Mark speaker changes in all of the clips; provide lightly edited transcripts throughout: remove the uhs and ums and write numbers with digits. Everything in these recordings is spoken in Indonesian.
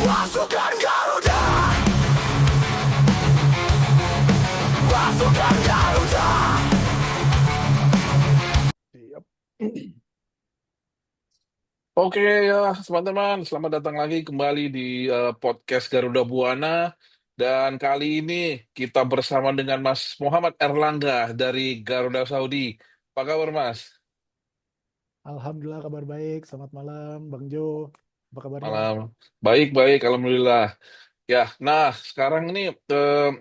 Speaker 1: Pasukan Garuda, pasukan Garuda.
Speaker 2: Siap.
Speaker 3: Oke ya teman-teman, selamat datang lagi kembali di podcast Garuda Buana. Dan kali ini kita bersama dengan Mas Muhammad Erlangga dari Garuda Saudi. Apa kabar Mas?
Speaker 2: Alhamdulillah kabar baik. Selamat malam, Bang Jo. Apa kabarnya?
Speaker 3: Malam. Baik-baik, Alhamdulillah. Ya, nah sekarang ini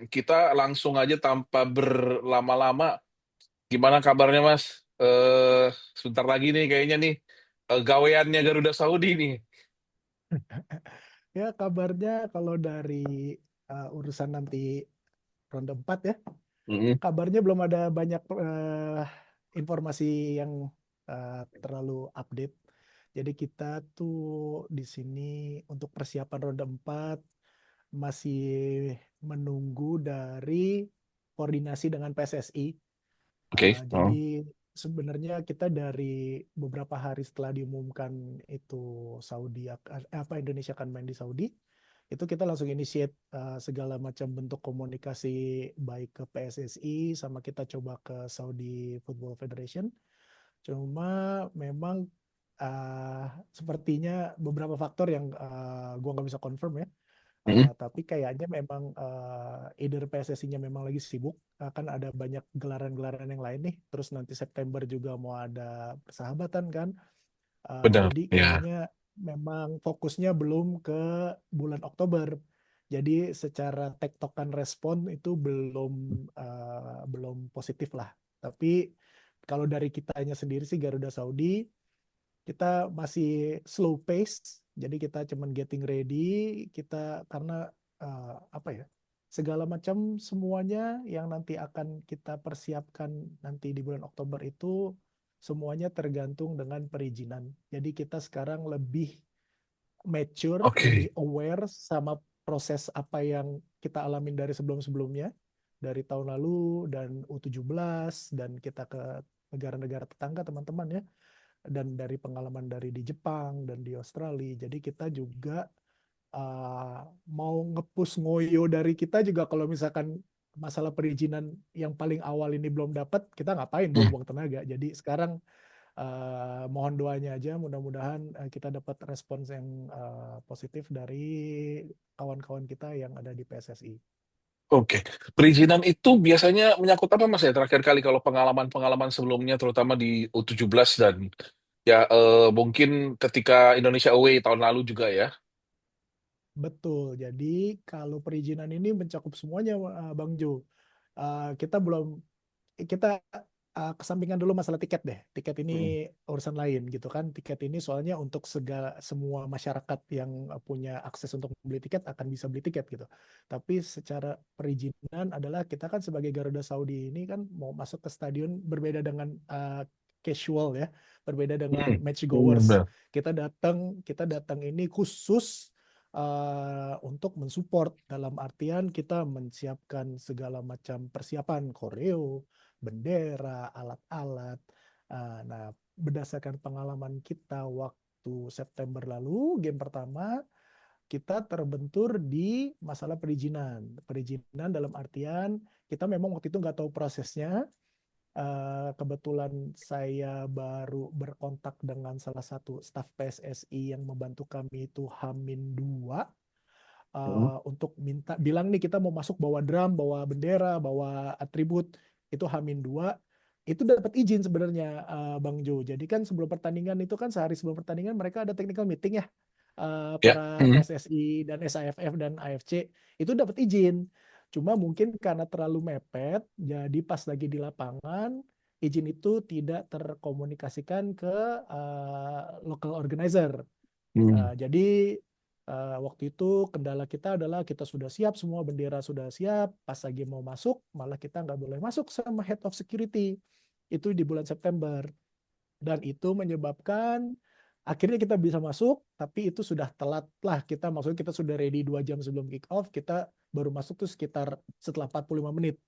Speaker 3: kita langsung aja tanpa berlama-lama. Gimana kabarnya Mas? Sebentar lagi nih kayaknya nih gaweannya Garuda Saudi nih.
Speaker 2: Ya, kabarnya kalau dari urusan nanti ronde 4 ya,
Speaker 3: Mm-mm.
Speaker 2: kabarnya belum ada banyak informasi yang terlalu update. Jadi kita tuh di sini untuk persiapan ronde 4 masih menunggu dari koordinasi dengan PSSI.
Speaker 3: Oke. Oh.
Speaker 2: Jadi sebenarnya kita dari beberapa hari setelah diumumkan itu Indonesia akan main di Saudi, itu kita langsung initiate segala macam bentuk komunikasi baik ke PSSI sama kita coba ke Saudi Football Federation. Cuma memang sepertinya beberapa faktor yang gua nggak bisa confirm ya.
Speaker 3: Mm-mm.
Speaker 2: Tapi kayaknya memang either PSSI-nya memang lagi sibuk, akan ada banyak gelaran-gelaran yang lain nih. Terus nanti September juga mau ada persahabatan kan.
Speaker 3: Benar,
Speaker 2: Jadi
Speaker 3: ya.
Speaker 2: kayaknya memang fokusnya belum ke bulan Oktober. Jadi secara tektokan respon itu belum positif lah. Tapi kalau dari kitanya sendiri sih Garuda Saudi, kita masih slow pace, jadi kita cuman getting ready, kita karena apa ya, segala macam semuanya yang nanti akan kita persiapkan nanti di bulan Oktober itu semuanya tergantung dengan perizinan. Jadi kita sekarang lebih mature, lebih
Speaker 3: Oke.
Speaker 2: aware sama proses apa yang kita alamin dari sebelum-sebelumnya, dari tahun lalu dan U17 dan kita ke negara-negara tetangga teman-teman ya, dan dari pengalaman dari di Jepang dan di Australia. Jadi kita juga mau ngepus ngoyo dari kita juga kalau misalkan masalah perizinan yang paling awal ini belum dapat, kita ngapain
Speaker 3: Hmm.
Speaker 2: buang-buang tenaga. Jadi sekarang mohon doanya aja, mudah-mudahan kita dapat respons yang positif dari kawan-kawan kita yang ada di PSSI.
Speaker 3: Oke, perizinan itu biasanya menyangkut apa Mas ya? Terakhir kali kalau pengalaman-pengalaman sebelumnya, terutama di U17 dan ya mungkin ketika Indonesia away tahun lalu juga ya.
Speaker 2: Betul. Jadi kalau perizinan ini mencakup semuanya, Bang Jo. Kita belum kita kesampingkan dulu masalah tiket deh. Tiket
Speaker 3: Hmm.
Speaker 2: ini urusan lain gitu kan. Tiket ini soalnya untuk semua masyarakat yang punya akses untuk beli tiket akan bisa beli tiket gitu. Tapi secara perizinan adalah kita kan sebagai Garuda Saudi ini kan mau masuk ke stadion berbeda dengan casual ya, berbeda dengan
Speaker 3: Hmm.
Speaker 2: match goers.
Speaker 3: Benar.
Speaker 2: Kita datang ini khusus untuk mensupport, dalam artian kita menyiapkan segala macam persiapan koreo, bendera, alat-alat. Nah, berdasarkan pengalaman kita waktu September lalu, game pertama, kita terbentur di masalah perizinan. Perizinan dalam artian kita memang waktu itu nggak tahu prosesnya. Kebetulan saya baru berkontak dengan salah satu staf PSSI yang membantu kami itu Hamin 2
Speaker 3: Hmm.
Speaker 2: untuk minta bilang nih kita mau masuk bawa drum, bawa bendera, bawa atribut, itu Hamin 2 itu dapat izin sebenarnya, Bang Jo. Jadi kan sebelum pertandingan itu kan sehari sebelum pertandingan mereka ada technical meeting ya,
Speaker 3: Ya.
Speaker 2: para
Speaker 3: Hmm.
Speaker 2: PSSI dan SAFF dan AFC itu dapat izin. Cuma mungkin karena terlalu mepet, jadi pas lagi di lapangan izin itu tidak terkomunikasikan ke local organizer.
Speaker 3: Hmm.
Speaker 2: Jadi waktu itu kendala kita adalah kita sudah siap semua, bendera sudah siap, pas lagi mau masuk malah kita nggak boleh masuk sama head of security. Itu di bulan September. Dan itu menyebabkan akhirnya kita bisa masuk, tapi itu sudah telat lah kita, maksudnya kita sudah ready 2 jam sebelum kick off, kita baru masuk tuh sekitar setelah 45 menit.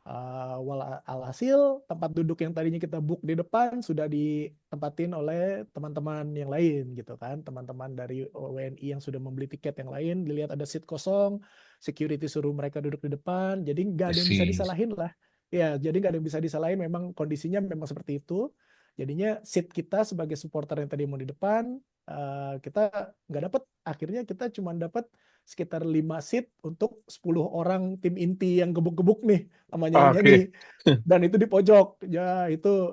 Speaker 2: Alhasil tempat duduk yang tadinya kita book di depan sudah ditempatin oleh teman-teman yang lain gitu kan, teman-teman dari WNI yang sudah membeli tiket yang lain, dilihat ada seat kosong, security suruh mereka duduk di depan, jadi nggak
Speaker 3: I
Speaker 2: ada yang bisa
Speaker 3: see.
Speaker 2: disalahin lah. Ya, jadi nggak ada yang bisa disalahin, memang kondisinya memang seperti itu. Jadinya seat kita sebagai supporter yang tadi mau di depan, kita nggak dapat. Akhirnya kita cuma dapat sekitar 5 seat untuk 10 orang tim inti yang gebuk-gebuk nih sama nyanyi-nyanyi.
Speaker 3: Oke.
Speaker 2: Dan itu di pojok. Ya, itu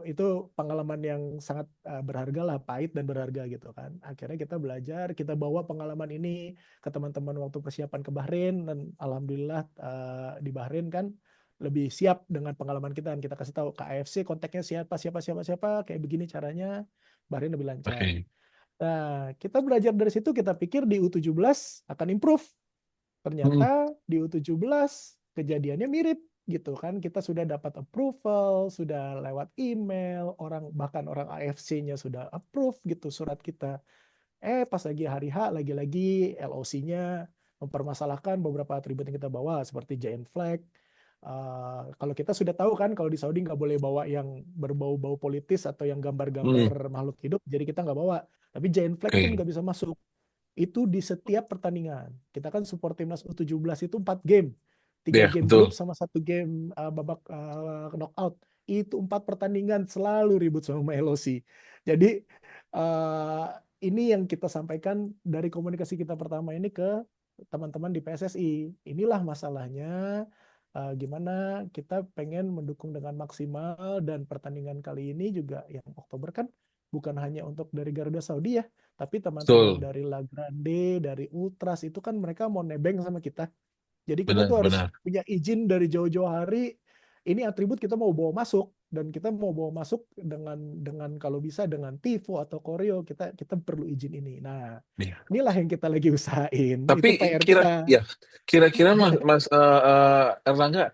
Speaker 2: pengalaman yang sangat berharga lah, pahit dan berharga gitu kan. Akhirnya kita belajar, kita bawa pengalaman ini ke teman-teman waktu persiapan ke Bahrain, dan alhamdulillah di Bahrain kan lebih siap dengan pengalaman kita, dan kita kasih tahu ke AFC kontaknya siapa siapa siapa siapa, kayak begini caranya, Bahrain lebih lancar.
Speaker 3: Oke.
Speaker 2: Nah, kita belajar dari situ, kita pikir di U17 akan improve.
Speaker 3: Mm,
Speaker 2: Ternyata di U17 kejadiannya mirip gitu kan. Kita sudah dapat approval, sudah lewat email, bahkan orang AFC-nya sudah approve gitu surat kita. Pas lagi hari H, lagi-lagi LOC-nya mempermasalahkan beberapa atribut yang kita bawa seperti giant flag. Kalau kita sudah tahu kan, kalau di Saudi nggak boleh bawa yang berbau-bau politis atau yang gambar-gambar
Speaker 3: mm,
Speaker 2: makhluk hidup, jadi kita nggak bawa. Tapi giant flag itu
Speaker 3: Oke.
Speaker 2: nggak bisa masuk. Itu di setiap pertandingan. Kita kan support timnas U17 itu 4 game. 3
Speaker 3: Ya,
Speaker 2: game grup
Speaker 3: betul.
Speaker 2: sama 1 game babak knockout. Itu 4 pertandingan selalu ribut sama LOC. Jadi uh, ini yang kita sampaikan dari komunikasi kita pertama ini ke teman-teman di PSSI. Inilah masalahnya, gimana kita pengen mendukung dengan maksimal, dan pertandingan kali ini juga yang Oktober kan bukan hanya untuk dari Garuda Saudi ya, tapi teman-teman
Speaker 3: Betul.
Speaker 2: dari La Grande, dari Ultras itu kan mereka mau nebeng sama kita. Jadi kita
Speaker 3: Benar,
Speaker 2: tuh harus
Speaker 3: benar.
Speaker 2: punya izin dari jauh-jauh hari. Ini atribut kita mau bawa masuk, dan kita mau bawa masuk dengan kalau bisa dengan tifo atau koreo, kita perlu izin ini. Nah,
Speaker 3: Iya.
Speaker 2: inilah yang kita lagi usahain.
Speaker 3: Tapi
Speaker 2: Itu PR
Speaker 3: kira
Speaker 2: kita.
Speaker 3: ya, kira-kira Mas Erlangga,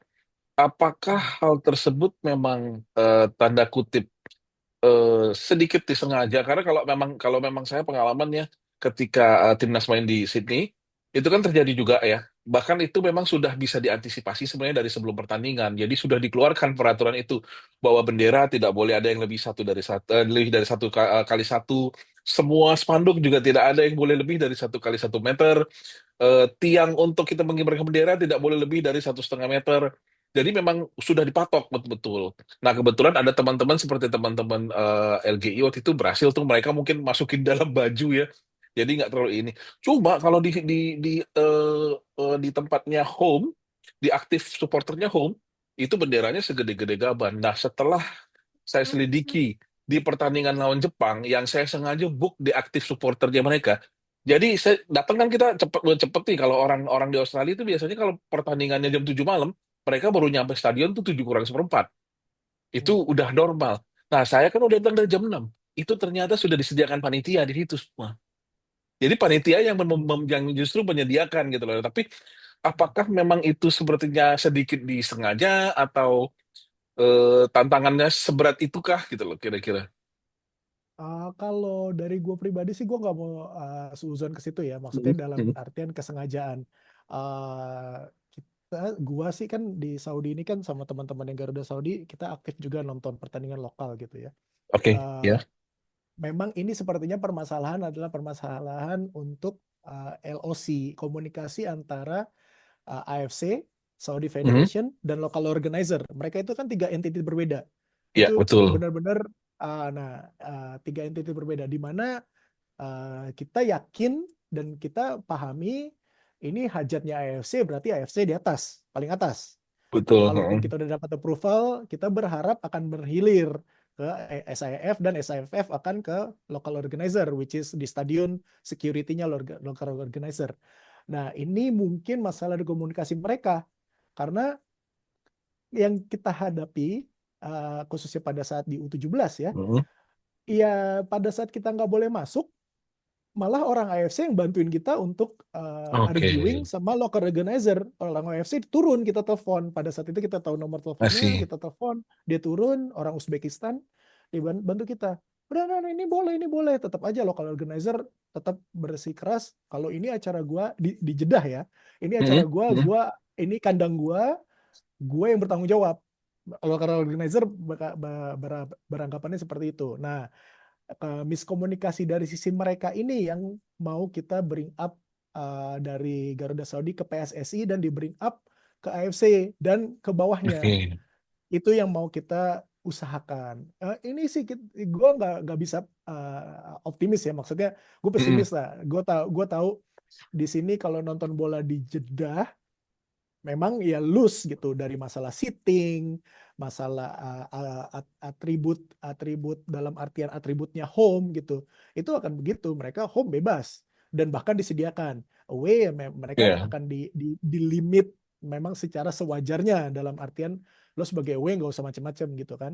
Speaker 3: apakah
Speaker 2: Hmm.
Speaker 3: hal tersebut memang tanda kutip sedikit disengaja? Karena kalau memang saya pengalamannya ketika timnas main di Sydney itu kan terjadi juga ya. Bahkan itu memang sudah bisa diantisipasi sebenarnya dari sebelum pertandingan. Jadi sudah dikeluarkan peraturan itu bahwa bendera tidak boleh ada yang lebih dari satu kali satu. Semua spanduk juga tidak ada yang boleh lebih dari 1 kali 1 meter. Tiang untuk kita mengibarkan bendera tidak boleh lebih dari 1,5 meter. Jadi memang sudah dipatok betul-betul. Nah, kebetulan ada teman-teman seperti teman-teman LGI waktu itu berhasil tuh, mereka mungkin masukin dalam baju ya. Jadi nggak terlalu ini. Cuma kalau di tempatnya home, di aktif supporternya home, itu benderanya segede-gede gaban. Nah, setelah saya selidiki di pertandingan lawan Jepang yang saya sengaja book di aktif supporternya mereka. Jadi saya datang kan, kita cepet nih, kalau orang-orang di Australia itu biasanya kalau pertandingannya jam 7 malam, mereka baru nyampe stadion tuh 7 kurang seperempat. Itu
Speaker 2: Hmm.
Speaker 3: udah normal. Nah, saya kan udah datang dari jam 6. Itu ternyata sudah disediakan panitia di situ semua. Jadi panitia yang justru menyediakan gitu loh. Tapi apakah memang itu sepertinya sedikit disengaja, atau tantangannya seberat itukah gitu loh kira-kira?
Speaker 2: Kalau dari gue pribadi sih, gue nggak mau seuzon ke situ ya. Maksudnya
Speaker 3: Mhm,
Speaker 2: dalam
Speaker 3: mhm.
Speaker 2: artian kesengajaan. Gua sih kan di Saudi ini kan sama teman-teman yang Garuda Saudi, kita aktif juga nonton pertandingan lokal gitu ya.
Speaker 3: Oke,
Speaker 2: Eh,
Speaker 3: ya.
Speaker 2: Memang ini sepertinya permasalahan adalah permasalahan untuk LOC, komunikasi antara AFC, Saudi
Speaker 3: Mhm.
Speaker 2: Federation, dan local organizer. Mereka itu kan 3 entiti berbeda.
Speaker 3: Ya,
Speaker 2: Itu
Speaker 3: betul.
Speaker 2: benar-benar, 3 entiti berbeda, di mana kita yakin dan kita pahami ini hajatnya AFC, berarti AFC di atas, paling atas.
Speaker 3: Betul.
Speaker 2: Kalaupun
Speaker 3: Heeh.
Speaker 2: kita udah dapat approval, kita berharap akan berhilir ke SIF, dan SIFF akan ke local organizer, which is di stadion security-nya local organizer. Nah, ini mungkin masalah di komunikasi mereka, karena yang kita hadapi khususnya pada saat di U17 ya,
Speaker 3: Mhm.
Speaker 2: ya pada saat kita nggak boleh masuk, malah orang AFC yang bantuin kita untuk
Speaker 3: Oke,
Speaker 2: arguing sama local organizer. Orang AFC turun, kita telepon. Pada saat itu kita tahu nomor teleponnya,
Speaker 3: masih.
Speaker 2: kita telepon, dia turun, orang Uzbekistan, dia bantu kita. Udah, nah, ini boleh, ini boleh. Tetap aja local organizer tetap bersikeras. Kalau ini acara gua di Jeddah ya, ini acara
Speaker 3: Mhm,
Speaker 2: gua,
Speaker 3: mhm.
Speaker 2: ini kandang gua yang bertanggung jawab. Lokal organizer beranggapannya seperti itu. Nah, miskomunikasi dari sisi mereka ini yang mau kita bring up dari Garuda Saudi ke PSSI dan di bring up ke AFC dan ke bawahnya.
Speaker 3: Oke.
Speaker 2: Itu yang mau kita usahakan. Ini sih gue nggak bisa optimis ya, maksudnya gue
Speaker 3: Mm-mm.
Speaker 2: pesimis lah. Gue tahu di sini kalau nonton bola di Jeddah memang ya loose gitu dari masalah seating, masalah atribut dalam artian atributnya home gitu. Itu akan begitu, mereka home bebas dan bahkan disediakan. Away ya mereka
Speaker 3: Iya.
Speaker 2: akan di limit memang secara sewajarnya, dalam artian lo sebagai away nggak usah macam-macam gitu kan.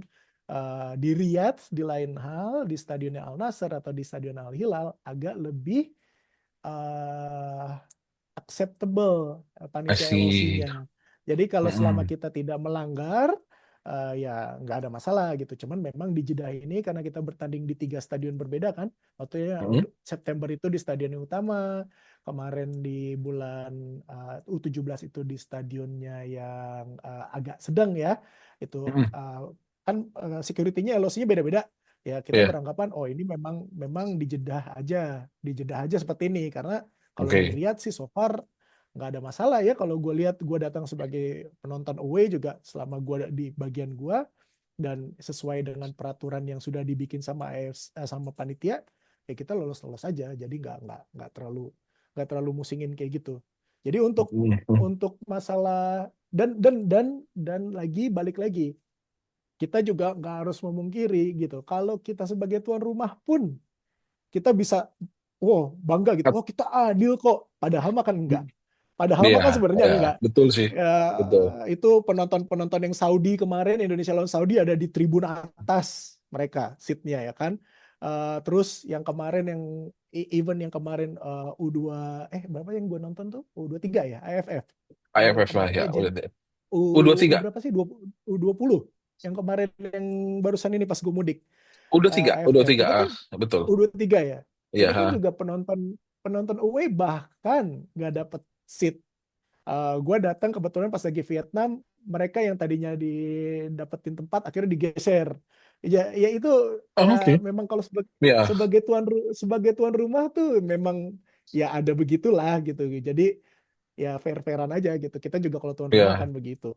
Speaker 2: Di Riyadh di lain hal, di stadionnya Al Nassr atau di stadion Al Hilal agak lebih eh, acceptable
Speaker 3: I
Speaker 2: panitia
Speaker 3: see.
Speaker 2: LOC-nya. Jadi kalau selama
Speaker 3: Mm-mm.
Speaker 2: kita tidak melanggar, ya nggak ada masalah gitu. Cuman memang di Jeddah ini karena kita bertanding di 3 stadion berbeda kan. Waktunya
Speaker 3: Mm-mm.
Speaker 2: September itu di stadion yang utama, kemarin di bulan U17 itu di stadionnya yang agak sedang ya. Itu
Speaker 3: Mm-mm.
Speaker 2: kan security-nya LOC-nya beda-beda. Ya kita
Speaker 3: Iya.
Speaker 2: beranggapan oh ini memang di Jeddah aja seperti ini karena kalau di
Speaker 3: Oke.
Speaker 2: Riyadh sih so far nggak ada masalah ya. Kalau gue lihat, gue datang sebagai penonton away juga, selama gue di bagian gue dan sesuai dengan peraturan yang sudah dibikin sama sama panitia, ya kita lolos-lolos aja. Jadi nggak terlalu musingin kayak gitu. Jadi untuk
Speaker 3: Mm-mm.
Speaker 2: untuk masalah dan lagi balik lagi, kita juga nggak harus memungkiri gitu. Kalau kita sebagai tuan rumah pun kita bisa, wow bangga gitu, oh kita adil kok. Padahal mah kan enggak. Padahal
Speaker 3: Iya,
Speaker 2: mah kan sebenarnya
Speaker 3: iya,
Speaker 2: enggak.
Speaker 3: betul sih,
Speaker 2: Ya,
Speaker 3: betul.
Speaker 2: itu penonton-penonton yang Saudi kemarin, Indonesia lawan Saudi ada di tribun atas mereka, seatnya ya kan. Terus yang kemarin event yang kemarin U2 berapa yang gue nonton tuh? U23 ya, AFF.
Speaker 3: IFF lah ya,
Speaker 2: Jadi
Speaker 3: udah deh.
Speaker 2: U, U
Speaker 3: U23,
Speaker 2: berapa sih? U20 yang kemarin yang barusan ini pas gue mudik.
Speaker 3: U23,
Speaker 2: AFF
Speaker 3: U23,
Speaker 2: itu kan
Speaker 3: betul.
Speaker 2: U23 ya.
Speaker 3: Iya,
Speaker 2: Itu
Speaker 3: ha.
Speaker 2: kan juga penonton penonton away bahkan nggak dapet seat. Gue datang kebetulan pas lagi Vietnam, mereka yang tadinya didapetin tempat akhirnya digeser. Ya itu
Speaker 3: Oh,
Speaker 2: ya
Speaker 3: oke.
Speaker 2: memang kalau
Speaker 3: Iya,
Speaker 2: sebagai tuan rumah tuh memang ya ada begitulah gitu. Jadi ya fair-fairan aja gitu. Kita juga kalau tuan rumah
Speaker 3: iya.
Speaker 2: akan begitu.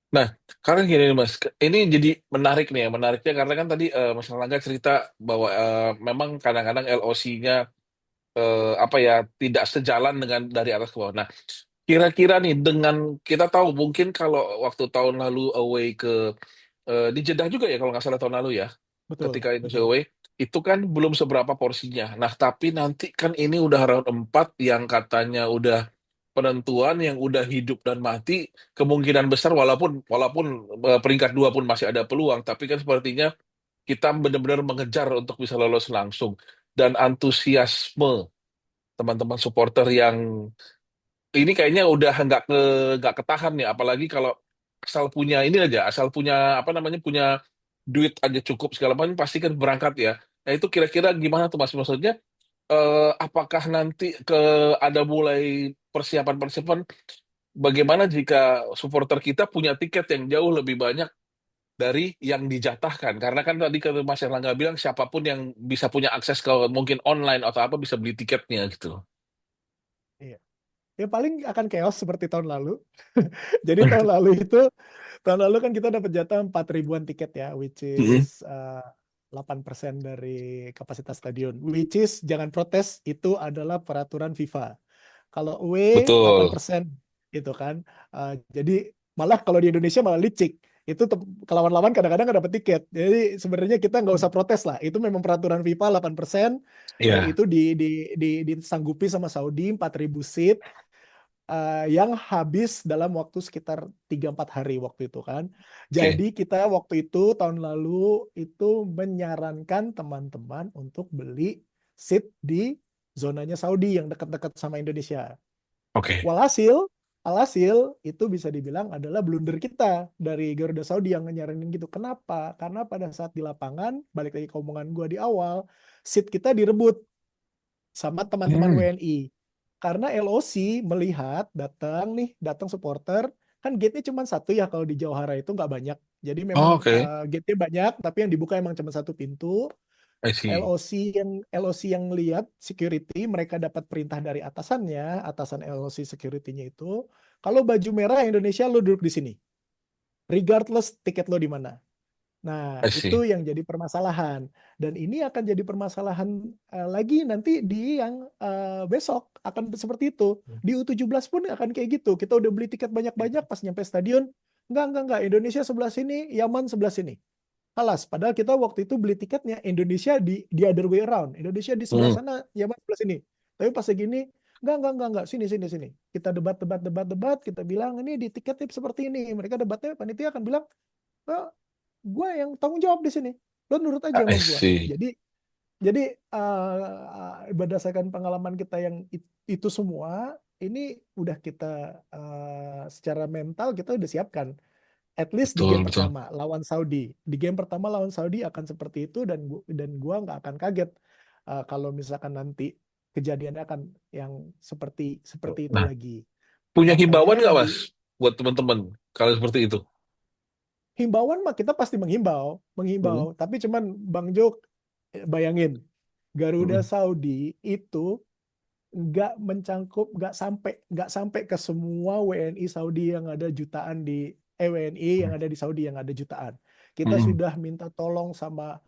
Speaker 3: Nah, karena gini nih, Mas, ini jadi menarik nih ya, menariknya karena kan tadi Mas Erlangga cerita bahwa memang kadang-kadang LOC-nya apa ya tidak sejalan dengan dari atas ke bawah. Nah, kira-kira nih dengan kita tahu mungkin kalau waktu tahun lalu away ke di Jeddah juga ya kalau nggak salah tahun lalu ya,
Speaker 2: Betul,
Speaker 3: ketika Indonesia
Speaker 2: betul.
Speaker 3: away itu kan belum seberapa porsinya. Nah, tapi nanti kan ini udah round 4 yang katanya udah penentuan yang udah hidup dan mati, kemungkinan besar walaupun walaupun peringkat 2 pun masih ada peluang, tapi kan sepertinya kita benar-benar mengejar untuk bisa lolos langsung dan antusiasme teman-teman supporter yang ini kayaknya udah nggak ketahan nih, apalagi kalau asal punya ini aja, asal punya apa namanya punya duit aja cukup segala macam pasti kan berangkat ya. Nah itu kira-kira gimana tuh Mas? Maksudnya apakah nanti ada mulai persiapan-persiapan bagaimana jika supporter kita punya tiket yang jauh lebih banyak dari yang dijatahkan? Karena kan tadi ke Mas Erlangga bilang siapapun yang bisa punya akses ke mungkin online atau apa bisa beli tiketnya gitu.
Speaker 2: Iya. Ya paling akan chaos seperti tahun lalu. Jadi tahun lalu kan kita dapat jatah 4 ribuan tiket ya, which
Speaker 3: Mm-mm.
Speaker 2: is 8% dari kapasitas stadion. Which is jangan protes, itu adalah peraturan FIFA. Kalau away
Speaker 3: Betul.
Speaker 2: 8% gitu kan. Jadi malah kalau di Indonesia malah licik. Itu lawan-lawan kadang-kadang nggak dapat tiket. Jadi sebenarnya kita nggak usah protes lah. Itu memang peraturan FIFA 8% dan
Speaker 3: Iya.
Speaker 2: itu disanggupi sama Saudi 4.000 seat yang habis dalam waktu sekitar 3-4 hari waktu itu kan.
Speaker 3: Oke.
Speaker 2: Jadi kita waktu itu tahun lalu itu menyarankan teman-teman untuk beli seat di zonanya Saudi yang dekat-dekat sama Indonesia.
Speaker 3: Oke.
Speaker 2: Walhasil, alhasil itu bisa dibilang adalah blunder kita dari Garuda Saudi yang nyaranin gitu. Kenapa? Karena pada saat di lapangan, balik lagi ke omongan gue di awal, seat kita direbut sama teman-teman
Speaker 3: Hmm.
Speaker 2: WNI. Karena LOC melihat datang supporter kan gate-nya cuma satu ya kalau di Jauhara itu nggak banyak. Jadi
Speaker 3: Oh,
Speaker 2: memang
Speaker 3: oke.
Speaker 2: gate-nya banyak, tapi yang dibuka emang cuma satu pintu.
Speaker 3: I see.
Speaker 2: LOC yang lihat security, mereka dapat perintah dari atasannya, atasan LOC security-nya itu, kalau baju merah Indonesia lo duduk di sini, regardless tiket lo di mana. Nah,
Speaker 3: I see.
Speaker 2: itu yang jadi permasalahan. Dan ini akan jadi permasalahan lagi nanti di yang besok akan seperti itu. Di U17 pun akan kayak gitu. Kita udah beli tiket banyak-banyak, pas nyampe stadion, enggak. Indonesia sebelah sini, Yaman sebelah sini. Alas, padahal kita waktu itu beli tiketnya Indonesia di other way around. Indonesia di sebelah
Speaker 3: Hmm.
Speaker 2: sana, Yaman sebelah sini. Tapi pas segini, enggak. Sini. Kita debat. Kita bilang, ini di tiketnya seperti ini. Mereka debatnya, panitia akan bilang, oh, gue yang tanggung jawab di sini. Lo nurut aja
Speaker 3: I
Speaker 2: sama gue.
Speaker 3: see.
Speaker 2: Jadi berdasarkan pengalaman kita yang itu semua, ini udah kita secara mental kita udah siapkan. At least di game
Speaker 3: Betul.
Speaker 2: pertama lawan Saudi. Di game pertama lawan Saudi akan seperti itu dan gua nggak akan kaget kalau misalkan nanti kejadiannya akan yang seperti itu
Speaker 3: Nah,
Speaker 2: lagi.
Speaker 3: punya himbauan
Speaker 2: Makanya
Speaker 3: nggak, Mas, buat teman-teman kalau seperti itu?
Speaker 2: himbauan mah kita pasti
Speaker 3: Hmm.
Speaker 2: menghimbau. Tapi cuman Bang Jok, bayangin Garuda
Speaker 3: Hmm.
Speaker 2: Saudi itu nggak sampai ke semua WNI Saudi yang ada jutaan WNI yang ada di Saudi yang ada jutaan. Kita
Speaker 3: Hmm.
Speaker 2: sudah minta tolong sama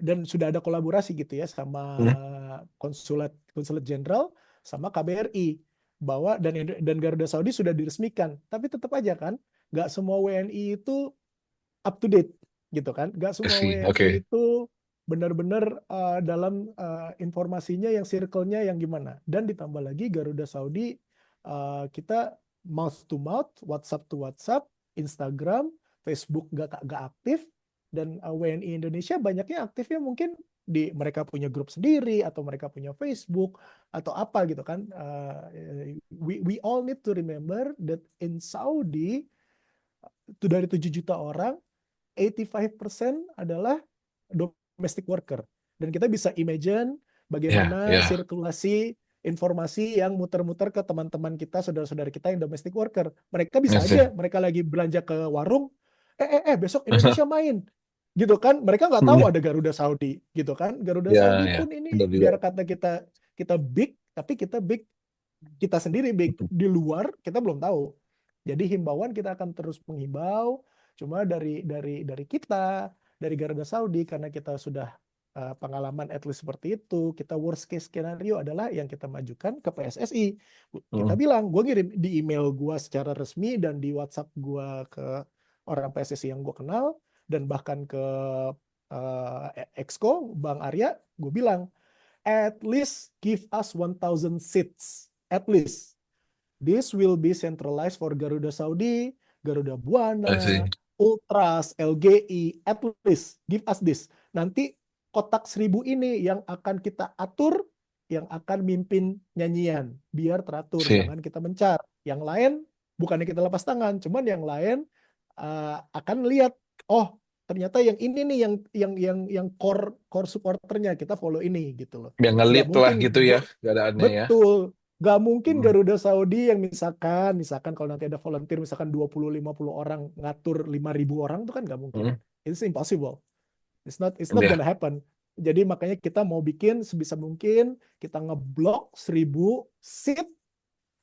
Speaker 2: dan sudah ada kolaborasi gitu ya sama
Speaker 3: Hmm.
Speaker 2: konsulat konsulat jenderal sama KBRI bahwa dan Garuda Saudi sudah diresmikan. Tapi tetap aja kan nggak semua WNI itu up to date gitu kan. Nggak
Speaker 3: I
Speaker 2: semua
Speaker 3: see.
Speaker 2: WNI
Speaker 3: Oke.
Speaker 2: itu benar-benar dalam informasinya yang circle-nya yang gimana. Dan ditambah lagi Garuda Saudi kita mouth to mouth, WhatsApp to WhatsApp, Instagram, Facebook nggak aktif dan WNI Indonesia banyaknya aktifnya mungkin di mereka punya grup sendiri atau mereka punya Facebook atau apa gitu kan. We all need to remember that in Saudi itu dari 7 juta orang 85% adalah domestic worker. Dan kita bisa imagine
Speaker 3: Ya,
Speaker 2: bagaimana
Speaker 3: ya.
Speaker 2: sirkulasi informasi yang muter-muter ke teman-teman kita, saudara-saudara kita yang domestic worker. Mereka
Speaker 3: I
Speaker 2: bisa
Speaker 3: see.
Speaker 2: aja, mereka lagi belanja ke warung, besok Indonesia main. Gitu kan, mereka nggak tahu
Speaker 3: Hmm.
Speaker 2: ada Garuda Saudi, gitu kan. Garuda
Speaker 3: Ya,
Speaker 2: Saudi
Speaker 3: ya.
Speaker 2: pun ini
Speaker 3: Benar juga.
Speaker 2: biar kata kita big, tapi kita big kita sendiri big di luar kita belum tahu. Jadi himbauan kita akan terus menghimbau. Cuma dari kita dari Garuda Saudi karena kita sudah pengalaman at least seperti itu, kita worst case scenario adalah yang kita majukan ke PSSI. Kita
Speaker 3: Hmm.
Speaker 2: bilang, gue ngirim di email gue secara resmi dan di WhatsApp gue ke orang PSSI yang gue kenal dan bahkan ke Exco Bang Arya, gue bilang at least give us 1,000 seats. At least. This will be centralized for Garuda Saudi, Garuda
Speaker 3: I see.
Speaker 2: Buana, Ultras, LGI. At least give us this. Nanti kotak 1.000 ini yang akan kita atur, yang akan mimpin nyanyian. Biar teratur,
Speaker 3: See.
Speaker 2: jangan kita mencar. Yang lain, bukannya kita lepas tangan, cuman yang lain akan lihat, oh ternyata yang ini nih yang core supporternya kita follow ini gitu loh.
Speaker 3: Yang
Speaker 2: Nggak
Speaker 3: ngelit lah
Speaker 2: mungkin
Speaker 3: gitu ya keadaannya ya.
Speaker 2: betul. Nggak mungkin
Speaker 3: Hmm.
Speaker 2: Garuda Saudi yang misalkan kalau nanti ada volunteer misalkan 20-50 orang ngatur 5.000 orang itu kan nggak mungkin.
Speaker 3: Hmm.
Speaker 2: It's impossible. It's not
Speaker 3: Ya.
Speaker 2: gonna happen. Jadi makanya kita mau bikin sebisa mungkin kita ngeblok 1.000 seat,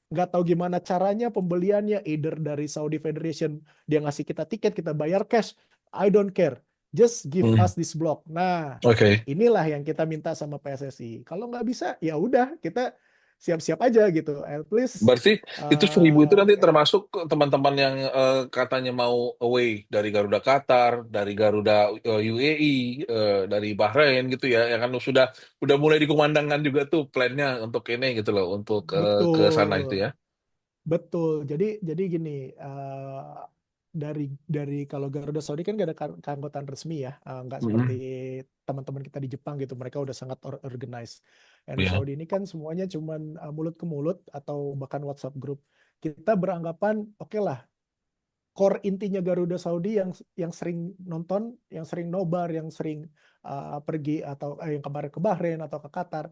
Speaker 2: nggak tahu gimana caranya pembeliannya, either dari Saudi Federation dia ngasih kita tiket kita bayar cash, I don't care, just give
Speaker 3: Hmm.
Speaker 2: us this block. Nah,
Speaker 3: Oke.
Speaker 2: inilah yang kita minta sama PSSI. Kalau nggak bisa ya udah kita siap-siap aja gitu, at least
Speaker 3: Berarti itu 1.000 itu nanti termasuk teman-teman yang katanya mau away dari Garuda Qatar, dari Garuda UAE, dari Bahrain gitu ya, yang kan udah mulai dikumandangkan juga tuh plannya untuk ini gitu loh, untuk ke sana itu
Speaker 2: betul.
Speaker 3: ya.
Speaker 2: Betul. Jadi gini, dari kalau Garuda Saudi kan gak ada keanggotaan resmi ya, nggak seperti
Speaker 3: Mm-mm.
Speaker 2: teman-teman kita di Jepang gitu. Mereka udah sangat organized. Yang di
Speaker 3: Ya.
Speaker 2: Saudi ini kan semuanya cuman mulut ke mulut atau bahkan WhatsApp group. Kita beranggapan oke lah, core intinya Garuda Saudi yang sering nonton, yang sering nobar, yang sering pergi atau yang kemarin ke Bahrain atau ke Qatar,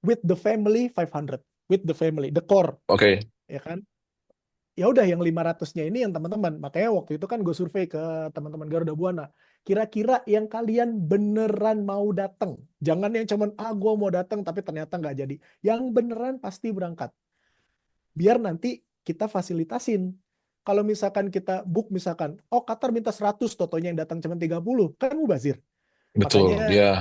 Speaker 2: with the family 500, with the family, the core,
Speaker 3: Oke.
Speaker 2: ya kan? ya udah yang 500-nya ini yang teman-teman. Makanya waktu itu kan gue survei ke teman-teman Garuda Buana. Kira-kira yang kalian beneran mau datang. Jangan yang cuman, gue mau datang tapi ternyata nggak jadi. Yang beneran pasti berangkat. Biar nanti kita fasilitasin. Kalau misalkan kita book misalkan, Qatar minta 100, totonya yang datang cuma 30, kan mubazir.
Speaker 3: Betul,
Speaker 2: Makanya
Speaker 3: ya.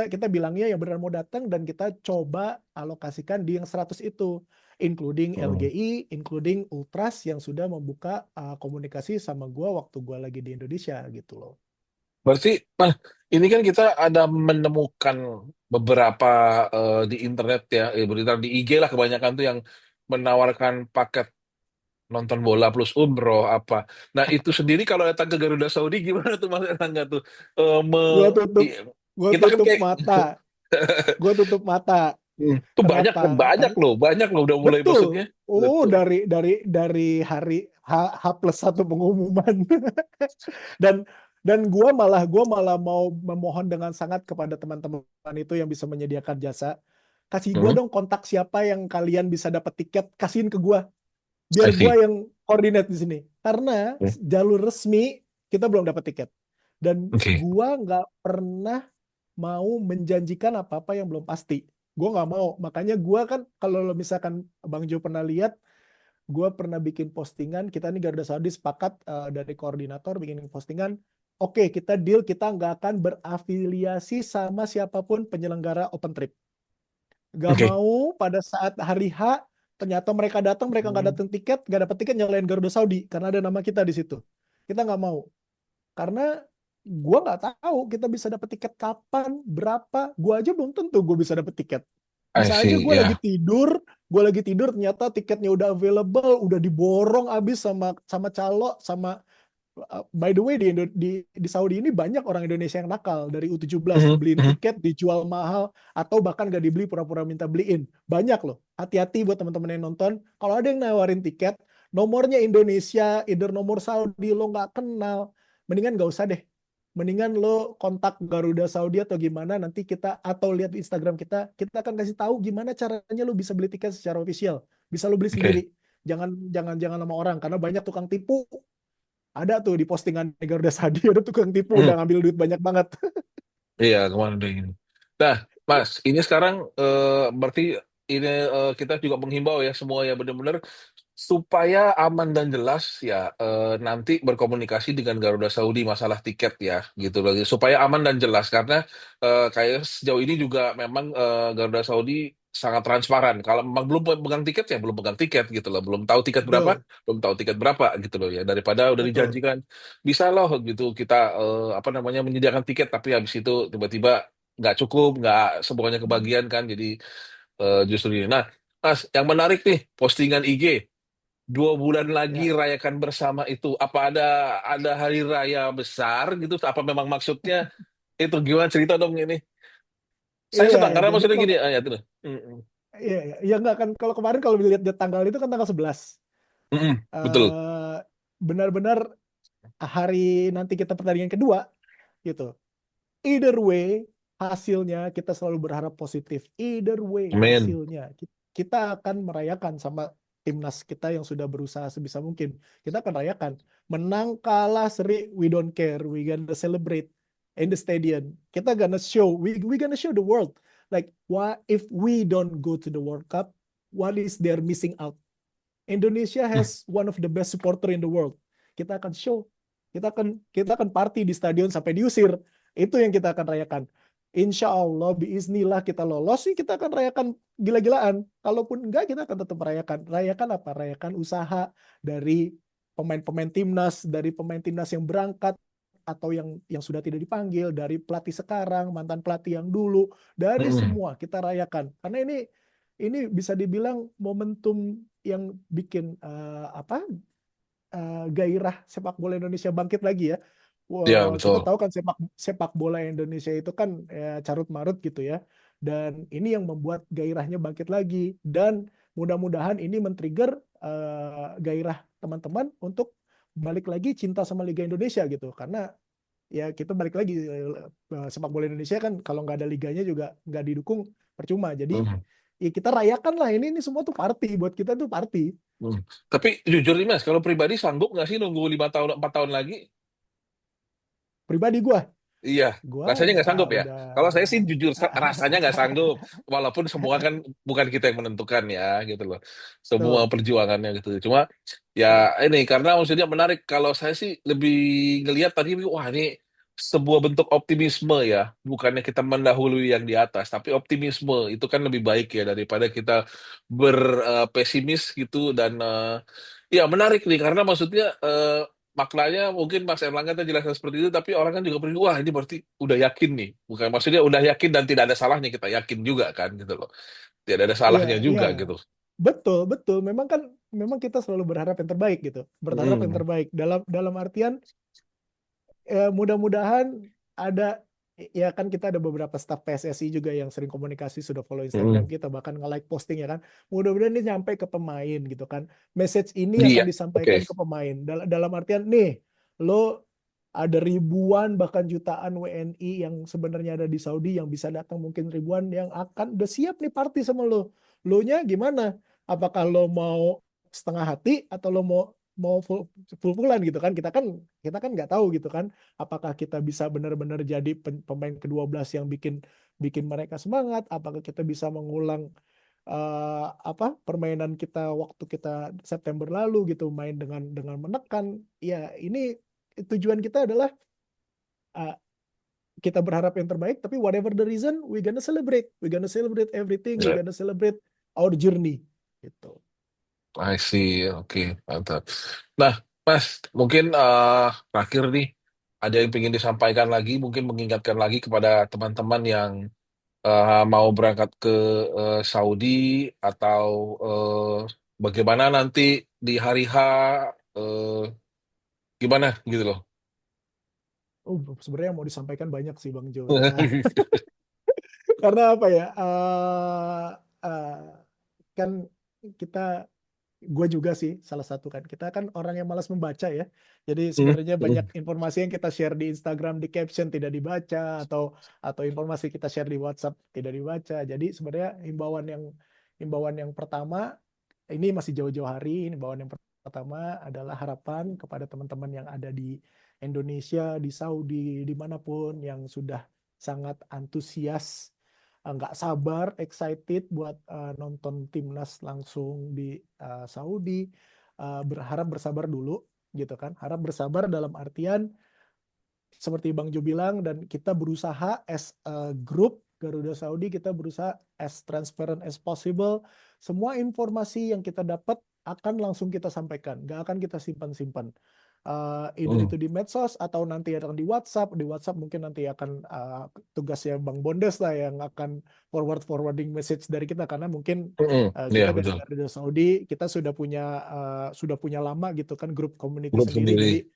Speaker 2: kita bilangnya yang benar mau datang dan kita coba alokasikan di yang 100 itu, including
Speaker 3: Hmm.
Speaker 2: LGI, including Ultras yang sudah membuka komunikasi sama gua waktu gua lagi di Indonesia gitu loh.
Speaker 3: Berarti, nah, ini kan kita ada menemukan beberapa di internet ya, berita di IG lah kebanyakan tuh yang menawarkan paket nonton bola plus umroh apa. Nah itu sendiri kalau datang ke Garuda Saudi gimana tuh Mas Erlangga tuh? Eh,
Speaker 2: Gua
Speaker 3: me-
Speaker 2: tutup
Speaker 3: i-
Speaker 2: gua
Speaker 3: kita kan
Speaker 2: tutup
Speaker 3: kayak
Speaker 2: mata, gua tutup mata.
Speaker 3: tuh banyak
Speaker 2: Kenapa?
Speaker 3: banyak loh udah mulai
Speaker 2: Betul.
Speaker 3: maksudnya.
Speaker 2: Oh,
Speaker 3: Betul.
Speaker 2: dari hari H+1 pengumuman. Dan gua malah mau memohon dengan sangat kepada teman-teman itu yang bisa menyediakan jasa. Kasih gua
Speaker 3: Hmm,
Speaker 2: dong kontak siapa yang kalian bisa dapat tiket, kasihin ke gua.
Speaker 3: I
Speaker 2: Biar gua
Speaker 3: see.
Speaker 2: yang koordinat di sini. Karena
Speaker 3: Hmm,
Speaker 2: jalur resmi kita belum dapat tiket. Dan
Speaker 3: Oke.
Speaker 2: gua nggak pernah mau menjanjikan apa-apa yang belum pasti. Gue nggak mau. Makanya gue kan kalau lo misalkan Bang Jo pernah lihat, gue pernah bikin postingan. Kita nih Garuda Saudi sepakat dari koordinator bikin postingan. Oke, kita deal kita nggak akan berafiliasi sama siapapun penyelenggara open trip. Gak
Speaker 3: Oke.
Speaker 2: mau pada saat hari H ternyata mereka datang, mereka nggak datang tiket, nggak dapat tiket nyalain Garuda Saudi karena ada nama kita di situ. Kita nggak mau. Karena gue nggak tahu kita bisa dapat tiket kapan, berapa. Gue aja belum tentu gue bisa dapat tiket.
Speaker 3: I
Speaker 2: Bisa aja
Speaker 3: see. Ya.
Speaker 2: gue lagi tidur ternyata tiketnya udah available, udah diborong abis sama sama calo, sama by the way di Saudi ini banyak orang Indonesia yang nakal dari U17
Speaker 3: Mhm,
Speaker 2: beliin
Speaker 3: mhm.
Speaker 2: tiket dijual mahal atau bahkan gak dibeli pura-pura minta beliin. Banyak loh. Hati-hati buat teman-teman yang nonton. Kalau ada yang nawarin tiket, nomornya Indonesia, either nomor Saudi lo nggak kenal, mendingan gak usah deh. Mendingan lo kontak Garuda Saudi atau gimana nanti kita atau lihat di Instagram kita akan kasih tahu gimana caranya lo bisa beli tiket secara official. Bisa lo beli
Speaker 3: Oke.
Speaker 2: sendiri. Jangan jangan jangan sama orang karena banyak tukang tipu. Ada tuh di postingan Garuda Sadi, ada tukang tipu
Speaker 3: Hmm,
Speaker 2: udah ngambil duit banyak banget.
Speaker 3: Iya, kemana deh ini. Nah, Mas, ini sekarang berarti ini kita juga menghimbau ya semua ya benar-benar supaya aman dan jelas ya nanti berkomunikasi dengan Garuda Saudi masalah tiket ya gitu loh supaya aman dan jelas karena kayak sejauh ini juga memang Garuda Saudi sangat transparan kalau memang belum pegang tiket ya belum pegang tiket gitu loh belum tahu tiket berapa
Speaker 2: Betul,
Speaker 3: belum tahu tiket berapa gitu loh ya daripada udah
Speaker 2: betul.
Speaker 3: dijanjikan bisa loh gitu kita apa namanya menyediakan tiket tapi habis itu tiba-tiba nggak cukup nggak semuanya kebagian kan jadi justru ini nah Mas yang menarik nih postingan IG 2 bulan lagi
Speaker 2: Ya,
Speaker 3: rayakan bersama itu. Apa ada hari raya besar gitu? Apa memang maksudnya itu gimana cerita dong ini? Saya
Speaker 2: iya.
Speaker 3: senang karena
Speaker 2: Jadi
Speaker 3: maksudnya
Speaker 2: kalau
Speaker 3: gini, ya itu. Mm-mm.
Speaker 2: iya, iya. Ya nggak kan kalau kemarin kalau dilihat di tanggal itu kan tanggal 11.
Speaker 3: Mm-mm. Betul.
Speaker 2: Eh, Benar-benar hari nanti kita pertandingan kedua gitu. Either way hasilnya kita selalu berharap positif. Either way
Speaker 3: Amin.
Speaker 2: hasilnya kita akan merayakan sama timnas kita yang sudah berusaha sebisa mungkin. Kita akan rayakan. Menang kalah seri we don't care. We gonna celebrate in the stadium. Kita gonna show we gonna show the world like what if we don't go to the World Cup, what is there missing out? Indonesia
Speaker 3: Mm.
Speaker 2: has one of the best supporter in the world. Kita akan show, kita akan party di stadion sampai diusir. Itu yang kita akan rayakan. Insya Allah, biiznillah kita lolos sih kita akan rayakan gila-gilaan. Kalaupun enggak, kita akan tetap merayakan. Rayakan apa? Rayakan usaha dari pemain-pemain timnas, dari pemain timnas yang berangkat atau yang sudah tidak dipanggil, dari pelatih sekarang, mantan pelatih yang dulu, dari
Speaker 3: Mm-mm.
Speaker 2: semua kita rayakan. Karena ini bisa dibilang momentum yang bikin gairah sepak bola Indonesia bangkit lagi ya.
Speaker 3: Ya,
Speaker 2: Wah, kita
Speaker 3: betul.
Speaker 2: tahu kan sepak bola Indonesia itu kan ya, carut marut gitu ya. Dan ini yang membuat gairahnya bangkit lagi. Dan mudah-mudahan ini men-trigger gairah teman-teman untuk balik lagi cinta sama Liga Indonesia gitu. Karena ya kita balik lagi sepak bola Indonesia kan kalau nggak ada liganya juga nggak didukung percuma. Jadi
Speaker 3: Mm.
Speaker 2: ya kita rayakan lah ini semua tuh party buat kita tuh party.
Speaker 3: Hmm. Tapi jujur nih Mas, kalau pribadi sanggup nggak sih nunggu 5 tahun, 4 tahun lagi?
Speaker 2: Pribadi
Speaker 3: Iya,
Speaker 2: gua
Speaker 3: rasanya nggak sanggup ya.
Speaker 2: udah
Speaker 3: Kalau saya sih jujur rasanya nggak sanggup. Walaupun semua kan bukan kita yang menentukan ya, gitu loh. Semua
Speaker 2: tuh
Speaker 3: perjuangannya gitu. Cuma ya
Speaker 2: tuh.
Speaker 3: ini karena maksudnya menarik. Kalau saya sih lebih ngelihat tadi, wah ini sebuah bentuk optimisme ya. Bukannya kita mendahului yang di atas, tapi optimisme itu kan lebih baik ya daripada kita berpesimis gitu dan ya menarik nih karena maksudnya maknanya mungkin Mas Erlangga tadi jelaskan seperti itu, tapi orang kan juga berpikir, wah ini berarti udah yakin nih. Bukan maksudnya udah yakin dan tidak ada salahnya kita yakin juga kan gitu loh. Tidak ada
Speaker 2: Iya,
Speaker 3: salahnya
Speaker 2: iya,
Speaker 3: juga gitu.
Speaker 2: betul, betul. Memang kita selalu berharap yang terbaik gitu. Berharap yang
Speaker 3: Mm.
Speaker 2: terbaik dalam dalam artian mudah-mudahan ada, ya kan kita ada beberapa staf PSSI juga yang sering komunikasi, sudah follow Instagram
Speaker 3: Mm.
Speaker 2: kita, bahkan nge-like posting ya kan. Mudah-mudahan ini nyampe ke pemain gitu kan. Message ini
Speaker 3: Iya,
Speaker 2: akan
Speaker 3: oke.
Speaker 2: disampaikan ke pemain. Dalam artian nih, lo ada ribuan bahkan jutaan WNI yang sebenarnya ada di Saudi yang bisa datang, mungkin ribuan yang akan udah siap nih party sama lo. Lo nya gimana? Apakah lo mau setengah hati atau lo mau mau full-fullan gitu kan? Kita kan nggak tahu gitu kan, apakah kita bisa benar-benar jadi pemain ke-12 yang bikin bikin mereka semangat, apakah kita bisa mengulang apa permainan kita waktu kita September lalu gitu, main dengan menekan. Ya ini tujuan kita adalah uh, kita berharap yang terbaik, tapi whatever the reason we gonna celebrate everything, we
Speaker 3: Ya,
Speaker 2: gonna celebrate our journey gitu.
Speaker 3: I see. Oke, mantap. Nah, Mas, mungkin terakhir nih, ada yang ingin disampaikan lagi, mungkin mengingatkan lagi kepada teman-teman yang mau berangkat ke Saudi atau bagaimana nanti di hari H, eh, gimana gitu loh.
Speaker 2: Sebenarnya mau disampaikan banyak sih Bang Jo. Karena apa ya? Kan kita, gue juga sih salah satu kan. Kita kan orang yang malas membaca ya. Jadi sebenarnya banyak informasi yang kita share di Instagram di caption tidak dibaca, atau informasi kita share di WhatsApp tidak dibaca. Jadi sebenarnya himbauan yang pertama, ini masih jauh-jauh hari. Himbauan yang pertama adalah harapan kepada teman-teman yang ada di Indonesia, di Saudi, dimanapun yang sudah sangat antusias, nggak sabar, excited buat nonton timnas langsung di Saudi. Berharap bersabar dulu gitu kan. Harap bersabar dalam artian seperti Bang Jo bilang, dan kita berusaha as a group Garuda Saudi, kita berusaha as transparent as possible. Semua informasi yang kita dapat akan langsung kita sampaikan, nggak akan kita simpan-simpan. Either itu di medsos atau nanti akan di WhatsApp. Di WhatsApp mungkin nanti akan tugasnya Bang Bondes lah yang akan forwarding message dari kita, karena mungkin
Speaker 3: Iya
Speaker 2: kita dari
Speaker 3: betul.
Speaker 2: Garuda Saudi kita sudah punya lama gitu kan grup community
Speaker 3: Grup
Speaker 2: sendiri.
Speaker 3: sendiri.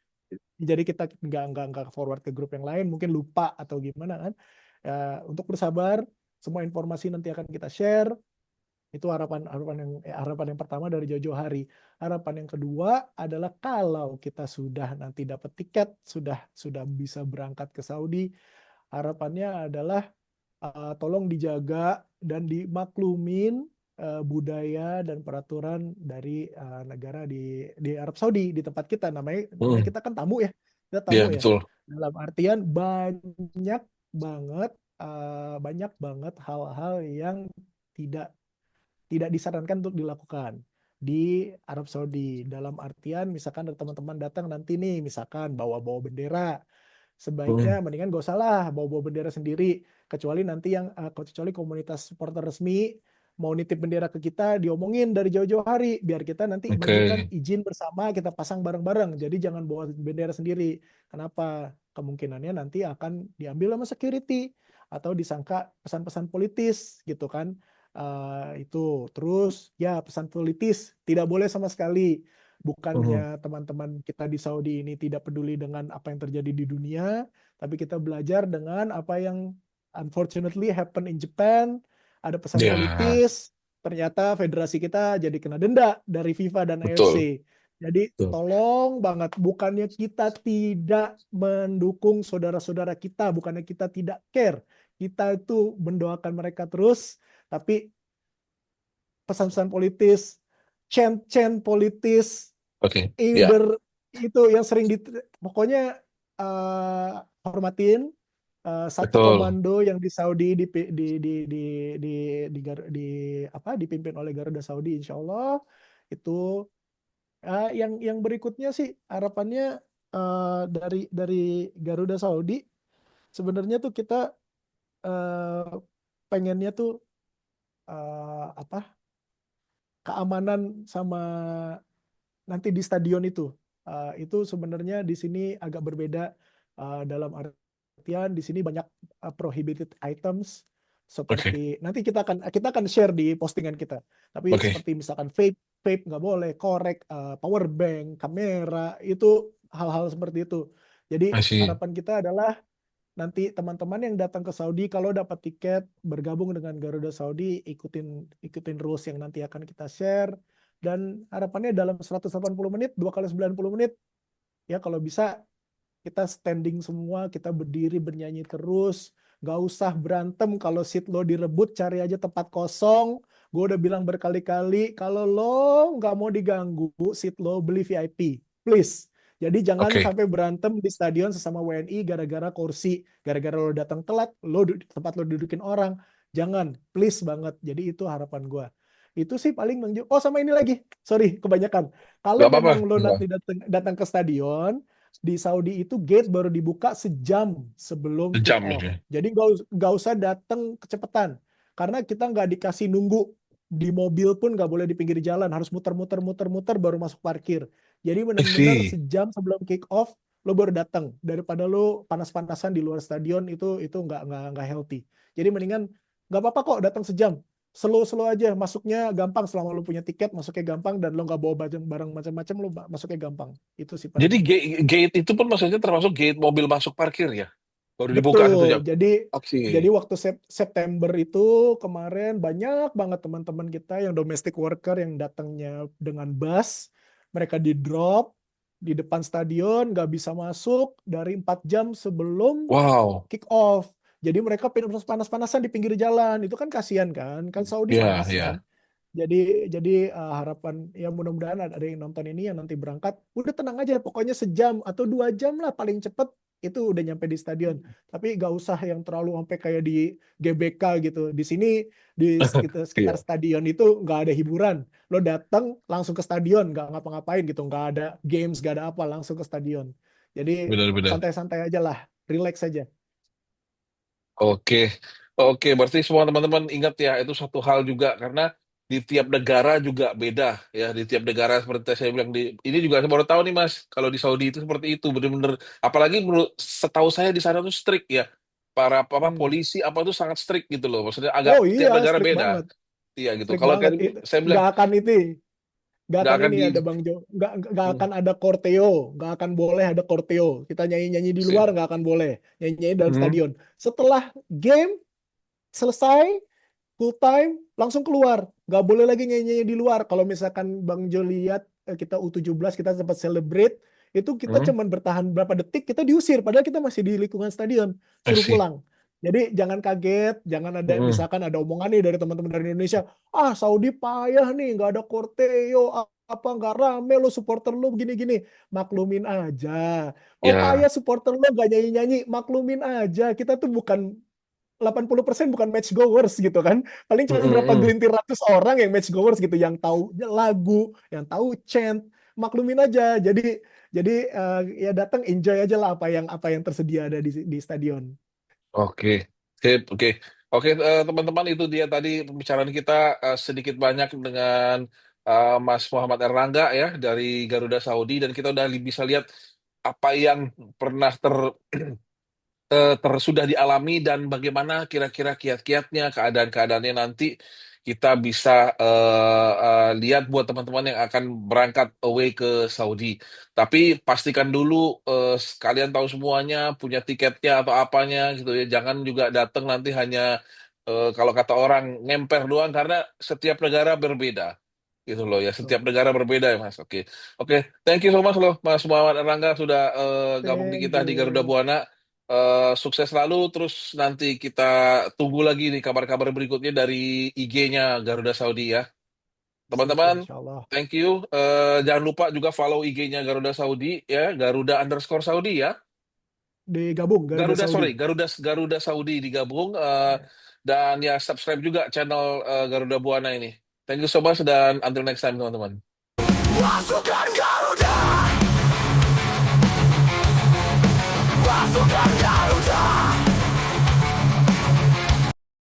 Speaker 2: Jadi kita nggak forward ke grup yang lain, mungkin lupa atau gimana kan. Untuk bersabar, semua informasi nanti akan kita share. Itu harapan yang pertama dari jauh-jauh hari. Harapan yang kedua adalah kalau kita sudah nanti dapat tiket, sudah bisa berangkat ke Saudi, harapannya adalah tolong dijaga dan dimaklumin budaya dan peraturan dari negara di Arab Saudi, di tempat kita. Namanya
Speaker 3: Mm.
Speaker 2: kita kan tamu ya, kita
Speaker 3: Iya
Speaker 2: tamu ya.
Speaker 3: betul.
Speaker 2: Dalam artian banyak banget hal-hal yang tidak tidak disarankan untuk dilakukan di Arab Saudi. Dalam artian misalkan ada teman-teman datang nanti nih, misalkan bawa-bawa bendera,
Speaker 3: Mm.
Speaker 2: sebaiknya mendingan gak usah lah bawa-bawa bendera sendiri, kecuali komunitas supporter resmi mau nitip bendera ke kita, diomongin dari jauh-jauh hari biar kita nanti mengajukan
Speaker 3: Oke.
Speaker 2: izin bersama, kita pasang bareng-bareng. Jadi jangan bawa bendera sendiri. Kenapa? Kemungkinannya nanti akan diambil sama security atau disangka pesan-pesan politis gitu kan. Itu terus ya, pesan politis tidak boleh sama sekali.
Speaker 3: Mm.
Speaker 2: Bukannya teman-teman kita di Saudi ini tidak peduli dengan apa yang terjadi di dunia, tapi kita belajar dengan apa yang unfortunately happen in Japan. Ada pesan
Speaker 3: Ya,
Speaker 2: politis, ternyata federasi kita jadi kena denda dari FIFA dan
Speaker 3: betul.
Speaker 2: AFC. Jadi
Speaker 3: Betul.
Speaker 2: tolong banget, bukannya kita tidak mendukung saudara-saudara kita, bukannya kita tidak care. Kita itu mendoakan mereka terus, tapi pesan-pesan politis, chant-chant politis,
Speaker 3: Oke. Ya,
Speaker 2: either itu yang sering pokoknya hormatin satu
Speaker 3: betul.
Speaker 2: komando yang di Saudi dipimpin oleh Garuda Saudi, insya Allah itu. Yang berikutnya sih harapannya dari Garuda Saudi sebenarnya tuh kita eh, pengennya tuh apa, keamanan sama nanti di stadion itu. Itu sebenarnya di sini agak berbeda, dalam artian di sini banyak prohibited items
Speaker 3: Oke.
Speaker 2: seperti nanti kita akan share di postingan kita. Tapi
Speaker 3: Oke.
Speaker 2: seperti misalkan vape, vape nggak boleh, korek, power bank, kamera, itu hal-hal seperti itu. Jadi
Speaker 3: I see.
Speaker 2: harapan kita adalah nanti teman-teman yang datang ke Saudi kalau dapat tiket bergabung dengan Garuda Saudi, ikutin ikutin rules yang nanti akan kita share, dan harapannya dalam 180 menit 2 kali 90 menit ya kalau bisa kita standing semua, kita berdiri bernyanyi terus, nggak usah berantem. Kalau seat lo direbut cari aja tempat kosong. Gue udah bilang berkali-kali kalau lo nggak mau diganggu seat lo beli VIP, please. Jadi jangan
Speaker 3: Oke.
Speaker 2: sampai berantem di stadion sesama WNI gara-gara kursi, gara-gara lo datang telat, tempat lo dudukin orang. Jangan, please banget. Jadi itu harapan gue. Itu sih paling Bang Jo. Oh sama ini lagi, sorry kebanyakan. Kalau
Speaker 3: Gak apa-apa.
Speaker 2: memang lo nanti datang ke stadion, di Saudi itu gate baru dibuka sejam sebelum kick
Speaker 3: Sejam
Speaker 2: off.
Speaker 3: ini.
Speaker 2: Jadi nggak usah datang kecepatan. Karena kita nggak dikasih nunggu. Di mobil pun nggak boleh di pinggir jalan. Harus muter-muter-muter-muter baru masuk parkir. Jadi
Speaker 3: I
Speaker 2: benar-benar
Speaker 3: see.
Speaker 2: sejam sebelum kick off lo baru datang. Daripada lo panas-panasan di luar stadion itu nggak healthy. Jadi mendingan nggak apa-apa kok datang sejam. Slow-slow aja, masuknya gampang selama lo punya tiket, masuknya gampang dan lo nggak bawa barang macam-macam, lo masuknya gampang. Itu sih
Speaker 3: Jadi
Speaker 2: paling.
Speaker 3: gate itu pun maksudnya termasuk gate mobil masuk parkir ya? Baru dibuka satu
Speaker 2: Betul.
Speaker 3: jam.
Speaker 2: Jadi
Speaker 3: Oke.
Speaker 2: waktu September itu kemarin banyak banget teman-teman kita yang domestic worker yang datangnya dengan bus, mereka di drop di depan stadion, nggak bisa masuk dari 4 jam sebelum
Speaker 3: Wow.
Speaker 2: kick off. Jadi mereka panas-panasan di pinggir jalan. Itu kan kasihan kan? Kan Saudi
Speaker 3: Ya,
Speaker 2: panas kan?
Speaker 3: ya.
Speaker 2: Jadi harapan ya mudah-mudahan ada yang nonton ini yang nanti berangkat udah tenang aja, pokoknya sejam atau 2 jam lah paling cepet itu udah nyampe di stadion. Tapi gak usah yang terlalu sampai kayak di GBK gitu. Di sini di sekitar
Speaker 3: Iya,
Speaker 2: stadion itu nggak ada hiburan. Lo datang langsung ke stadion, nggak ngapa-ngapain gitu, nggak ada games, nggak ada apa, langsung ke stadion. Jadi
Speaker 3: benar-benar.
Speaker 2: santai-santai aja lah, relax aja.
Speaker 3: Oke, oke. Berarti semua teman-teman ingat ya, itu satu hal juga karena di tiap negara juga beda ya. Di tiap negara seperti saya bilang ini juga saya baru tahu nih Mas, kalau di Saudi itu seperti itu benar-benar. Apalagi menurut setahu saya di sana tuh strict ya. Para apa
Speaker 2: Hmm.
Speaker 3: polisi apa tuh sangat strict gitu loh. Maksudnya agak
Speaker 2: Oh
Speaker 3: tiap
Speaker 2: iya,
Speaker 3: negara
Speaker 2: strict
Speaker 3: beda.
Speaker 2: banget,
Speaker 3: Iya gitu.
Speaker 2: strict
Speaker 3: Kalau
Speaker 2: banget.
Speaker 3: kayak saya bilang
Speaker 2: Nggak
Speaker 3: nggak
Speaker 2: akan
Speaker 3: akan
Speaker 2: ini
Speaker 3: di.
Speaker 2: ada Bang Jo, nggak
Speaker 3: Hmm,
Speaker 2: akan ada korteo, nggak akan boleh ada korteo. Kita nyanyi-nyanyi di luar
Speaker 3: sih.
Speaker 2: nggak akan boleh, nyanyi-nyanyi dalam
Speaker 3: Hmm,
Speaker 2: stadion. Setelah game selesai, full time, langsung keluar. Nggak boleh lagi nyanyi-nyanyi di luar. Kalau misalkan Bang Jo lihat kita U17 kita sempat celebrate, itu kita
Speaker 3: hmm,
Speaker 2: cuman bertahan berapa detik, kita diusir. Padahal kita masih di lingkungan stadion,
Speaker 3: I
Speaker 2: suruh
Speaker 3: see.
Speaker 2: pulang. Jadi jangan kaget, jangan ada
Speaker 3: Hmm,
Speaker 2: misalkan ada omongan nih dari teman-teman dari Indonesia, Saudi payah nih, nggak ada korteo, apa nggak rame lo supporter lo begini-gini, maklumin aja. Oh payah
Speaker 3: ya.
Speaker 2: supporter lo nggak nyanyi-nyanyi, maklumin aja. Kita tuh bukan 80% bukan match goers gitu kan. Paling
Speaker 3: Hmm,
Speaker 2: cuma
Speaker 3: hmm,
Speaker 2: berapa
Speaker 3: hmm.
Speaker 2: gelintir ratus orang yang match goers gitu, yang tahu lagu, yang tahu chant, maklumin aja. Jadi ya datang enjoy aja lah apa yang tersedia ada di stadion.
Speaker 3: Oke, sip, oke, oke, teman-teman itu dia tadi pembicaraan kita sedikit banyak dengan Mas Muhammad Erlangga ya dari Garuda Saudi dan kita udah bisa lihat apa yang pernah sudah dialami dan bagaimana kira-kira kiat-kiatnya, keadaan-keadaannya nanti kita bisa lihat buat teman-teman yang akan berangkat away ke Saudi. Tapi pastikan dulu kalian tahu semuanya, punya tiketnya atau apanya gitu ya. Jangan juga datang nanti hanya kalau kata orang ngemper doang karena setiap negara berbeda gitu loh ya. Setiap
Speaker 2: Betul.
Speaker 3: negara berbeda ya Mas. Oke, oke. Thank you so much loh Mas Muhammad Erlangga sudah gabung di
Speaker 2: Thank
Speaker 3: kita di Garuda
Speaker 2: you.
Speaker 3: Buana. Sukses selalu, terus nanti kita tunggu lagi nih kabar-kabar berikutnya dari IG-nya Garuda Saudi ya.
Speaker 2: Sip ya,
Speaker 3: Teman-teman,
Speaker 2: insya Allah.
Speaker 3: thank you. Jangan lupa juga follow IG-nya Garuda Saudi ya, Garuda_Saudi ya.
Speaker 2: Digabung Garuda
Speaker 3: Garuda,
Speaker 2: Saudi.
Speaker 3: sorry, Garuda Saudi digabung,
Speaker 2: Ya.
Speaker 3: dan ya subscribe juga channel Garuda Buana ini. Thank you so much dan until next time teman-teman.
Speaker 1: Pasukan Garuda